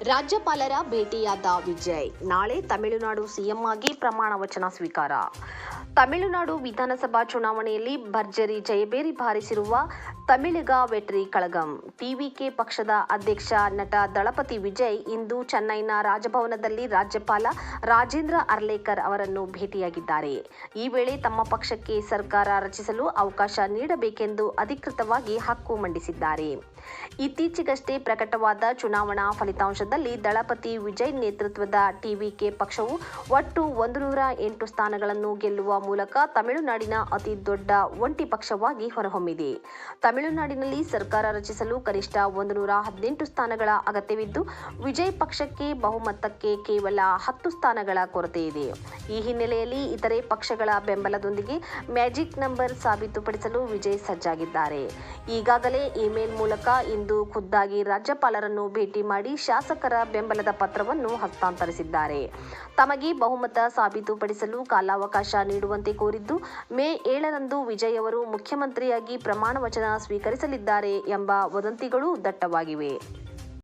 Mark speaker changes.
Speaker 1: ರಾಜ್ಯಪಾಲರ ಭೇಟಿಯಾದ ವಿಜಯ್. ನಾಳೆ ತಮಿಳುನಾಡು ಸಿಎಂ ಆಗಿ ಪ್ರಮಾಣ ವಚನ ಸ್ವೀಕಾರ. ತಮಿಳುನಾಡು ವಿಧಾನಸಭಾ ಚುನಾವಣೆಯಲ್ಲಿ ಭರ್ಜರಿ ಜಯಭೇರಿ ಬಾರಿಸಿರುವ ತಮಿಳಿಗ ವೆಟ್ರಿ ಕಳಗಂ ಟಿವಿಕೆ ಪಕ್ಷದ ಅಧ್ಯಕ್ಷ ನಟ ದಳಪತಿ ವಿಜಯ್ ಇಂದು ಚೆನ್ನೈನ ರಾಜಭವನದಲ್ಲಿ ರಾಜ್ಯಪಾಲ ರಾಜೇಂದ್ರ ಅರ್ಲೇಕರ್ ಅವರನ್ನು ಭೇಟಿಯಾಗಿದ್ದಾರೆ. ಈ ವೇಳೆ ತಮ್ಮ ಪಕ್ಷಕ್ಕೆ ಸರ್ಕಾರ ರಚಿಸಲು ಅವಕಾಶ ನೀಡಬೇಕೆಂದು ಅಧಿಕೃತವಾಗಿ ಹಕ್ಕು ಮಂಡಿಸಿದ್ದಾರೆ. ಇತ್ತೀಚೆಗಷ್ಟೇ ಪ್ರಕಟವಾದ ಚುನಾವಣಾ ಫಲಿತಾಂಶದಲ್ಲಿ ದಳಪತಿ ವಿಜಯ್ ನೇತೃತ್ವದ ಟಿವಿಕೆ ಪಕ್ಷವು ಒಟ್ಟು 108 ಸ್ಥಾನಗಳನ್ನು ಗೆಲ್ಲುವ ಮೂಲಕ ತಮಿಳುನಾಡಿನ ಅತಿ ದೊಡ್ಡ ಒಂಟಿ ಪಕ್ಷವಾಗಿ ಹೊರಹೊಮ್ಮಿದೆ. ತಮಿಳುನಾಡಿನಲ್ಲಿ ಸರ್ಕಾರ ರಚಿಸಲು ಕನಿಷ್ಠ 118 ಸ್ಥಾನಗಳ ಅಗತ್ಯವಿದ್ದು, ವಿಜಯ್ ಪಕ್ಷಕ್ಕೆ ಬಹುಮತಕ್ಕೆ ಕೇವಲ 10 ಸ್ಥಾನಗಳ ಕೊರತೆ ಇದೆ. ಈ ಹಿನ್ನೆಲೆಯಲ್ಲಿ ಇತರೆ ಪಕ್ಷಗಳ ಬೆಂಬಲದೊಂದಿಗೆ ಮ್ಯಾಜಿಕ್ ನಂಬರ್ ಸಾಬೀತುಪಡಿಸಲು ವಿಜಯ್ ಸಜ್ಜಾಗಿದ್ದಾರೆ. ಈಗಾಗಲೇ ಇಮೇಲ್ ಮೂಲಕ ಇಂದು ಖುದ್ದಾಗಿ ರಾಜ್ಯಪಾಲರನ್ನು ಭೇಟಿ ಮಾಡಿ ಶಾಸಕರ ಬೆಂಬಲದ ಪತ್ರವನ್ನು ಹಸ್ತಾಂತರಿಸಿದ್ದಾರೆ. ತಮಗೆ ಬಹುಮತ ಸಾಬೀತುಪಡಿಸಲು ಕಾಲಾವಕಾಶ ನೀಡುವಂತೆ ಕೋರಿದ್ದು, ಮೇ 7ರಂದು ವಿಜಯ್ ಅವರು ಮುಖ್ಯಮಂತ್ರಿಯಾಗಿ ಪ್ರಮಾಣ ವಚನ ಸ್ವೀಕರಿಸಲಿದ್ದಾರೆ ಎಂಬ ವದಂತಿಗಳೂ ದಟ್ಟವಾಗಿವೆ.